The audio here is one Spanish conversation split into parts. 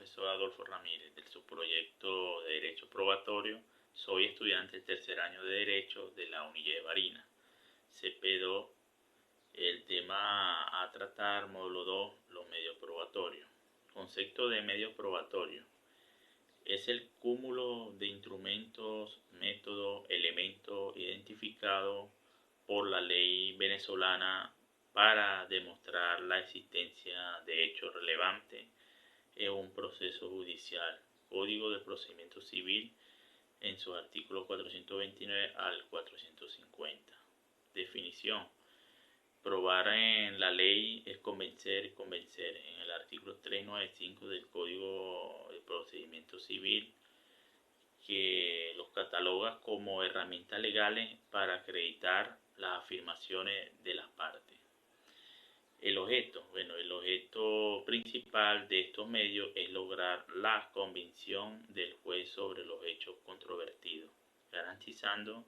profesor Adolfo Ramírez del subproyecto de Derecho Probatorio. Soy estudiante del tercer año de Derecho de la Unilla de Barinas, CP2. El tema a tratar, módulo 2, los medios probatorios. Concepto de medios probatorios. Es el cúmulo de instrumentos, métodos, elementos identificados por la ley venezolana para demostrar la existencia de hechos relevantes en un proceso judicial. Código de Procedimiento Civil en sus artículos 429 al 450. Definición. Probar en la ley es convencer y convencer. En el artículo 395 del Código de Procedimiento Civil, que los cataloga como herramientas legales para acreditar las afirmaciones de las partes. El objeto principal de estos medios es lograr la convicción del juez sobre los hechos controvertidos, garantizando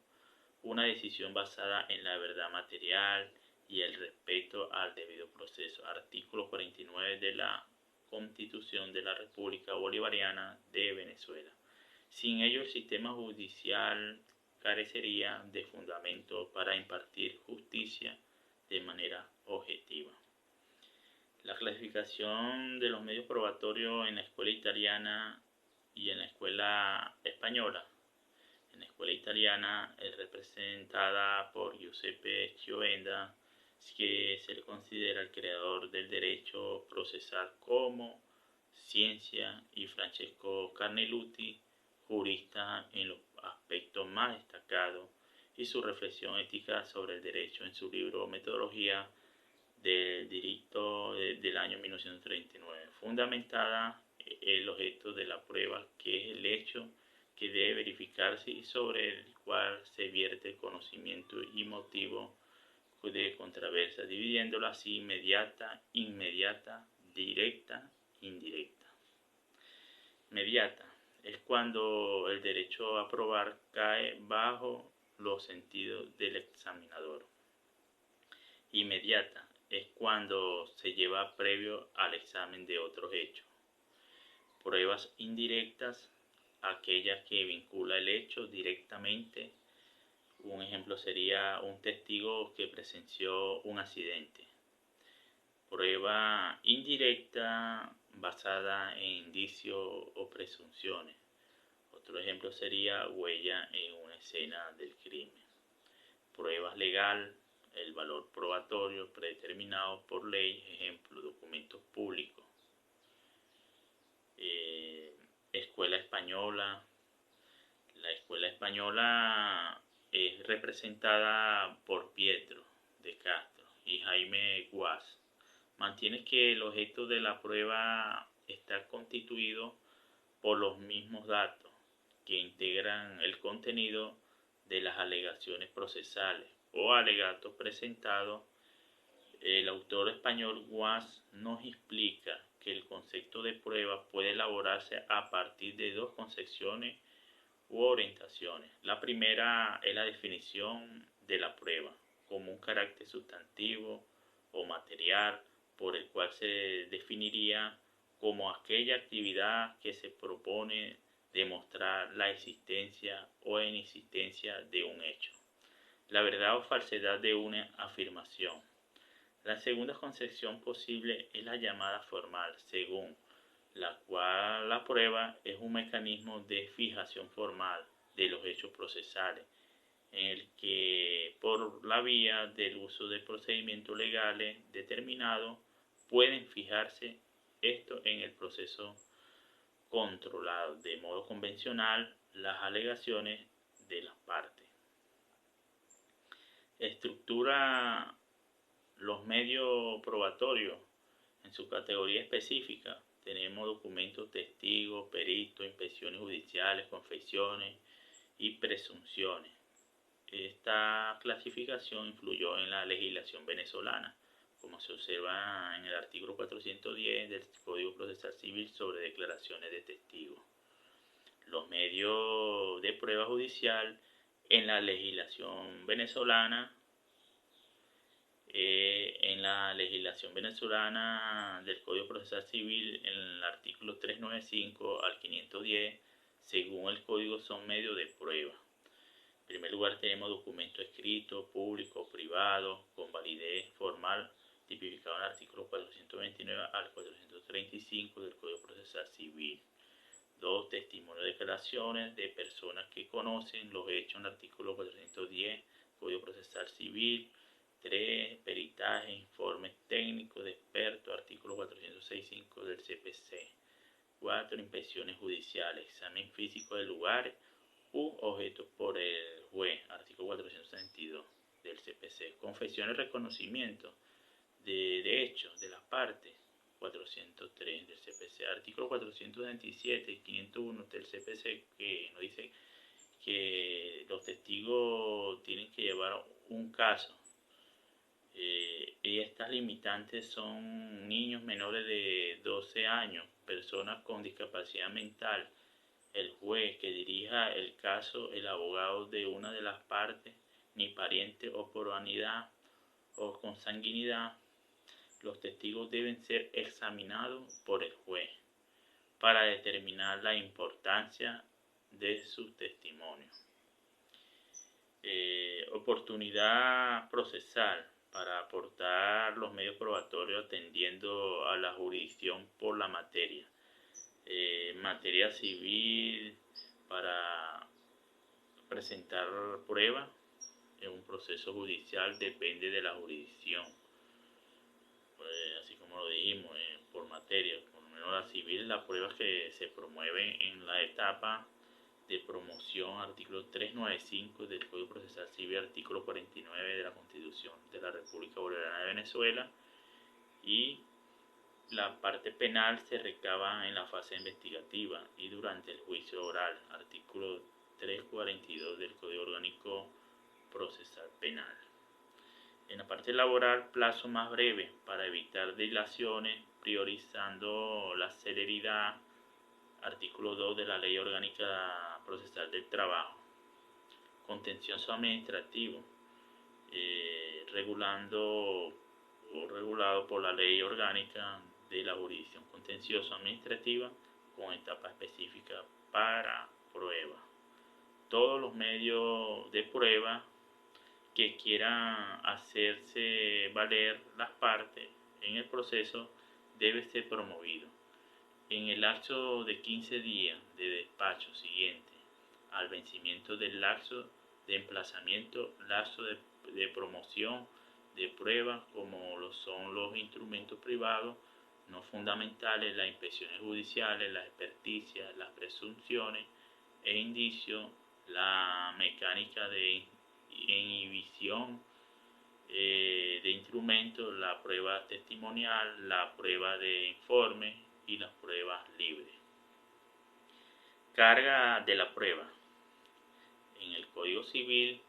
una decisión basada en la verdad material y el respeto al debido proceso. Artículo 49 de la Constitución de la República Bolivariana de Venezuela. Sin ello, el sistema judicial carecería de fundamento para impartir justicia de manera objetiva. La clasificación de los medios probatorios en la escuela italiana y en la escuela española. En la escuela italiana es representada por Giuseppe Chiovenda, que se le considera el creador del derecho procesal como ciencia, y Francesco Carneluti, jurista en los aspectos más destacados, y su reflexión ética sobre el derecho en su libro Metodología del Derecho del año 1939, fundamentada el objeto de la prueba, que es el hecho que debe verificarse y sobre el cual se vierte el conocimiento y motivo de controversia, dividiéndolo así: inmediata, directa, indirecta. Mediata es cuando el derecho a probar cae bajo los sentidos del examinador. Inmediata es cuando se lleva previo al examen de otros hechos. Pruebas indirectas, aquellas que vincula el hecho directamente. Un ejemplo sería un testigo que presenció un accidente. Prueba indirecta basada en indicios o presunciones. Otro ejemplo sería huella en una escena del crimen. Pruebas legal, el valor probatorio predeterminado por ley, ejemplo, documentos públicos. Escuela española. La escuela española es representada por Pietro de Castro y Jaime Guas. Mantiene que el objeto de la prueba está constituido por los mismos datos que integran el contenido de las alegaciones procesales o alegatos presentados. El autor español Guas nos explica que el concepto de prueba puede elaborarse a partir de dos concepciones u orientaciones. La primera es la definición de la prueba como un carácter sustantivo o material, por el cual se definiría como aquella actividad que se propone demostrar la existencia o inexistencia de un hecho, la verdad o falsedad de una afirmación. La segunda concepción posible es la llamada formal, según la cual la prueba es un mecanismo de fijación formal de los hechos procesales, en el que por la vía del uso de procedimientos legales determinados pueden fijarse esto en el proceso controlado de modo convencional las alegaciones de las partes. Estructura los medios probatorios en su categoría específica. Tenemos documentos, testigos, peritos, inspecciones judiciales, confesiones y presunciones. Esta clasificación influyó en la legislación venezolana, como se observa en el artículo 410 del Código Procesal Civil sobre declaraciones de testigos. Los medios de prueba judicial en la legislación venezolana. En la legislación venezolana del Código Procesal Civil, en el artículo 395 al 510, según el código, son medios de prueba. En primer lugar tenemos documento escrito, público, privado, con validez formal, tipificado en el artículo 429 al 435 del Código Procesal Civil. 2. Testimonio de declaraciones de personas que conocen los hechos en el artículo 410 Código Procesal Civil. 3. Peritaje, informes técnicos de expertos, artículo 465 del CPC. 4. Inspecciones judiciales, examen físico de lugares u objetos por el juez, artículo 462 del CPC. Confesión y reconocimiento de hechos de las partes, 403 del CPC. Artículo 427 y 501 del CPC, que nos dice que los testigos tienen que llevar un caso. Y estas limitantes son niños menores de 12 años, personas con discapacidad mental, el juez que dirija el caso, el abogado de una de las partes, ni pariente o por afinidad o consanguinidad. Los testigos deben ser examinados por el juez para determinar la importancia de su testimonio. Oportunidad procesal para aportar los medios probatorios atendiendo a la jurisdicción por la materia. Materia civil, para presentar pruebas en un proceso judicial depende de la jurisdicción. Así como lo dijimos, por materia, por lo menos la civil, las pruebas que se promueven en la etapa de promoción, artículo 395 del Código Procesal Civil, artículo 49 de la Constitución de la República Bolivariana de Venezuela, y la parte penal se recaba en la fase investigativa y durante el juicio oral, artículo 342 del Código Orgánico Procesal Penal. En la parte laboral, plazo más breve para evitar dilaciones, priorizando la celeridad, artículo 2 de la Ley Orgánica Procesal del Trabajo. Contencioso administrativo, regulado por la Ley Orgánica de la Jurisdicción Contencioso Administrativa, con etapa específica para prueba. Todos los medios de prueba que quieran hacerse valer las partes en el proceso debe ser promovido. En el lapso de 15 días de despacho siguiente al vencimiento del lapso de emplazamiento, lapso de promoción de pruebas, como lo son los instrumentos privados no fundamentales, las inspecciones judiciales, las experticias, las presunciones e indicios, la mecánica de inhibición de instrumentos, la prueba testimonial, la prueba de informe y las pruebas libres. Carga de la prueba. En el Código Civil,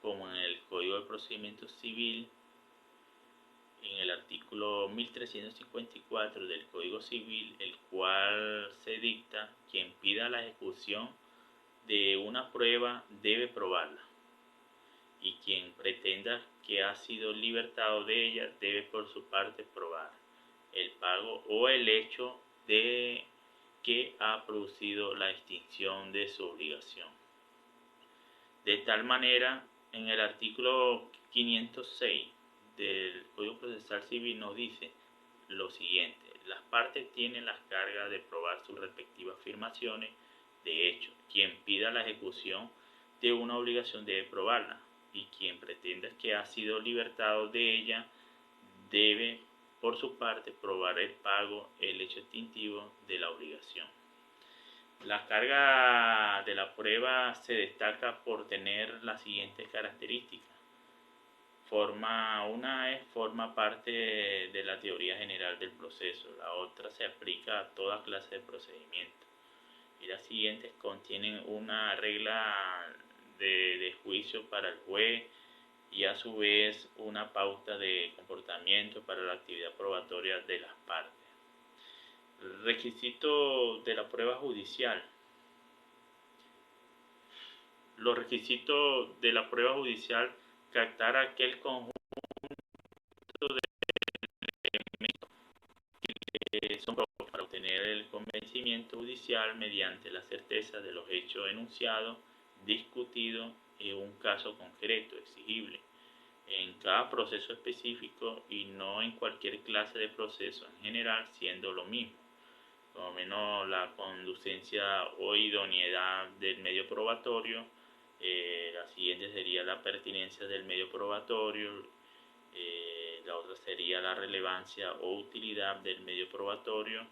como en el Código de Procedimiento Civil, en el artículo 1354 del Código Civil, el cual se dicta: quien pida la ejecución de una prueba debe probarla, y quien pretenda que ha sido libertado de ella debe por su parte probar el pago o el hecho de que ha producido la extinción de su obligación. De tal manera, en el artículo 506 del Código Procesal Civil nos dice lo siguiente: las partes tienen las cargas de probar sus respectivas afirmaciones de hecho. Quien pida la ejecución de una obligación debe probarla, y quien pretenda que ha sido libertado de ella debe por su parte probar el pago, el hecho extintivo de la obligación. La carga de la prueba se destaca por tener las siguientes características. Forma parte de la teoría general del proceso, la otra se aplica a toda clase de procedimiento, y las siguientes contienen una regla de juicio para el juez y a su vez una pauta de comportamiento para la actividad probatoria de las partes. Requisitos de la prueba judicial. Los requisitos de la prueba judicial: captar aquel conjunto de elementos que son propios para obtener el convencimiento judicial mediante la certeza de los hechos enunciados, discutidos en un caso concreto exigible en cada proceso específico y no en cualquier clase de proceso en general, siendo lo mismo. Por lo menos la conducencia o idoneidad del medio probatorio. La siguiente sería la pertinencia del medio probatorio. La otra sería la relevancia o utilidad del medio probatorio.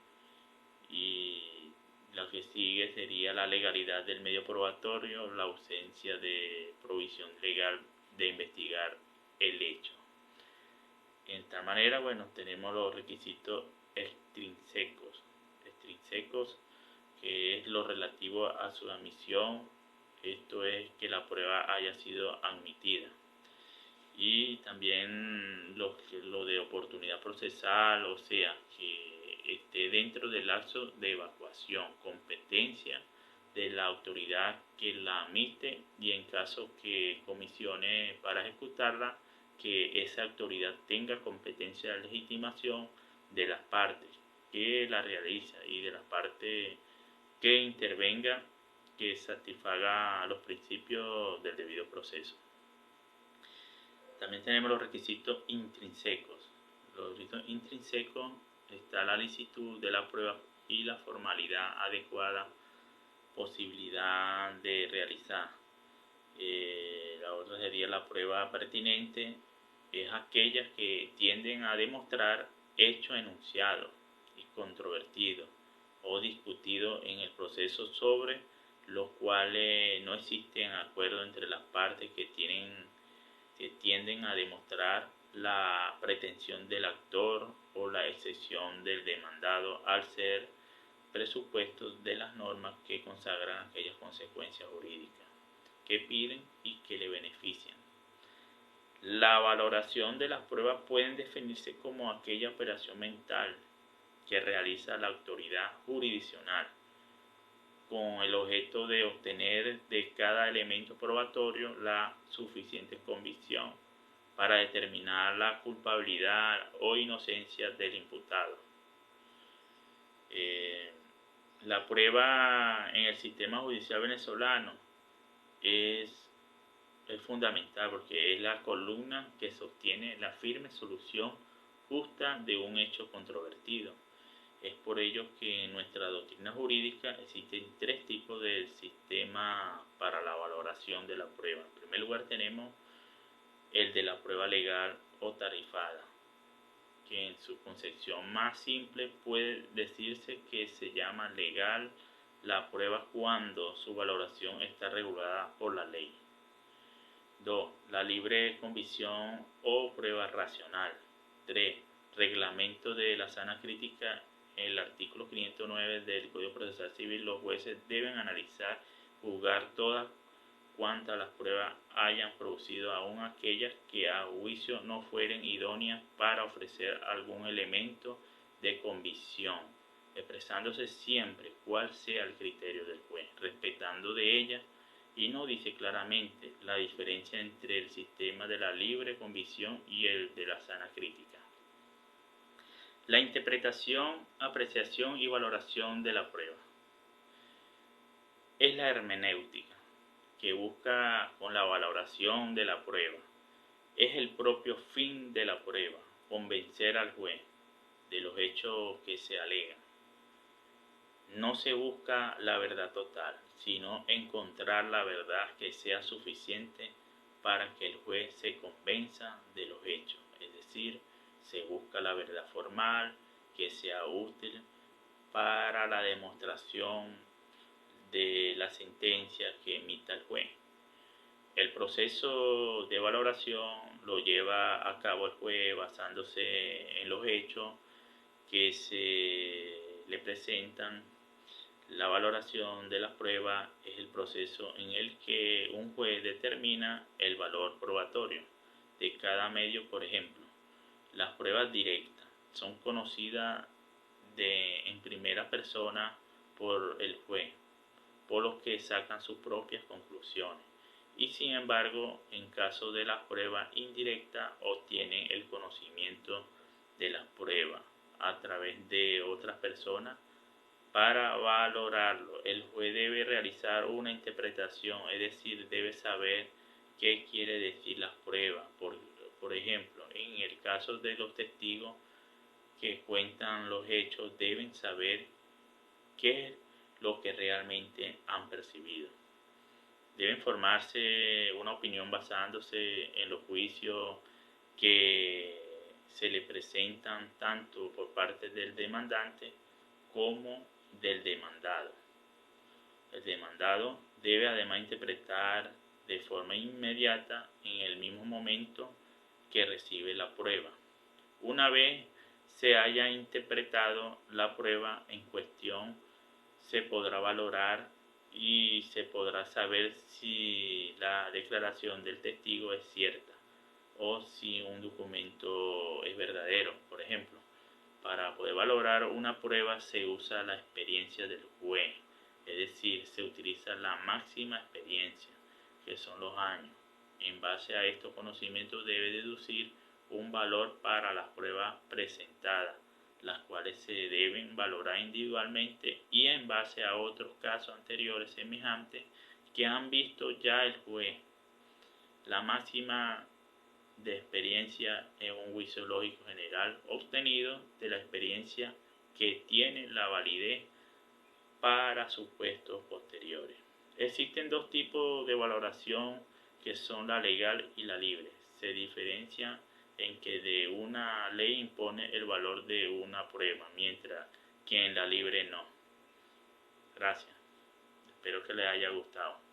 Y la que sigue sería la legalidad del medio probatorio, la ausencia de provisión legal de investigar el hecho. En esta manera, bueno, tenemos los requisitos extrínsecos, que es lo relativo a su admisión, esto es que la prueba haya sido admitida. Y también lo de oportunidad procesal, o sea, que esté dentro del lapso de evacuación, competencia de la autoridad que la admite y en caso que comisione para ejecutarla, que esa autoridad tenga competencia de legitimación de las partes que la realiza y de las partes que intervenga, que satisfaga los principios del debido proceso. También tenemos los requisitos intrínsecos. Los requisitos intrínsecos está la licitud de la prueba y la formalidad adecuada, posibilidad de realizar. La otra sería la prueba pertinente, es aquellas que tienden a demostrar hechos enunciados y controvertidos o discutidos en el proceso sobre los cuales no existen acuerdos entre las partes que tienden a demostrar la pretensión del actor o la excepción del demandado al ser presupuestos de las normas que consagran aquellas consecuencias jurídicas que piden y que le benefician. La valoración de las pruebas pueden definirse como aquella operación mental que realiza la autoridad jurisdiccional con el objeto de obtener de cada elemento probatorio la suficiente convicción para determinar la culpabilidad o inocencia del imputado. La prueba en el sistema judicial venezolano es fundamental porque es la columna que sostiene la firme solución justa de un hecho controvertido. Es por ello que en nuestra doctrina jurídica existen tres tipos de sistema para la valoración de la prueba. En primer lugar tenemos el de la prueba legal o tarifada, que en su concepción más simple puede decirse que se llama legal la prueba cuando su valoración está regulada por la ley. 2. La libre convicción o prueba racional. 3. Reglamento de la sana crítica. En el artículo 509 del Código Procesal Civil, los jueces deben analizar, juzgar todas cuantas las pruebas hayan producido, aun aquellas que a juicio no fueren idóneas para ofrecer algún elemento de convicción, expresándose siempre cuál sea el criterio del juez, respetando de ellas, y no dice claramente la diferencia entre el sistema de la libre convicción y el de la sana crítica. La interpretación, apreciación y valoración de la prueba es la hermenéutica que busca con la valoración de la prueba. Es el propio fin de la prueba, convencer al juez de los hechos que se alegan. No se busca la verdad total, sino encontrar la verdad que sea suficiente para que el juez se convenza de los hechos, es decir, se busca la verdad formal que sea útil para la demostración de la sentencia que emita el juez. El proceso de valoración lo lleva a cabo el juez basándose en los hechos que se le presentan. La valoración de las pruebas es el proceso en el que un juez determina el valor probatorio de cada medio. Por ejemplo, las pruebas directas son conocidas en primera persona por el juez, por los que sacan sus propias conclusiones, y sin embargo, en caso de las pruebas indirectas, obtienen el conocimiento de las pruebas a través de otras personas Para valorarlo, el juez debe realizar una interpretación, es decir, debe saber qué quiere decir la prueba. Por ejemplo, en el caso de los testigos que cuentan los hechos, deben saber qué es lo que realmente han percibido. Deben formarse una opinión basándose en los juicios que se le presentan tanto por parte del demandante como del demandado. El demandado debe además interpretar de forma inmediata en el mismo momento que recibe la prueba. Una vez se haya interpretado la prueba en cuestión, se podrá valorar y se podrá saber si la declaración del testigo es cierta o si un documento es verdadero. Por ejemplo, para poder valorar una prueba se usa la experiencia del juez, es decir, se utiliza la máxima experiencia, que son los años. En base a estos conocimientos debe deducir un valor para las pruebas presentadas, las cuales se deben valorar individualmente y en base a otros casos anteriores semejantes que han visto ya el juez. La máxima de experiencia en un juicio lógico general obtenido de la experiencia que tiene la validez para supuestos posteriores. Existen dos tipos de valoración que son la legal y la libre. Se diferencian en que de una ley impone el valor de una prueba, mientras que en la libre no. Gracias. Espero que les haya gustado.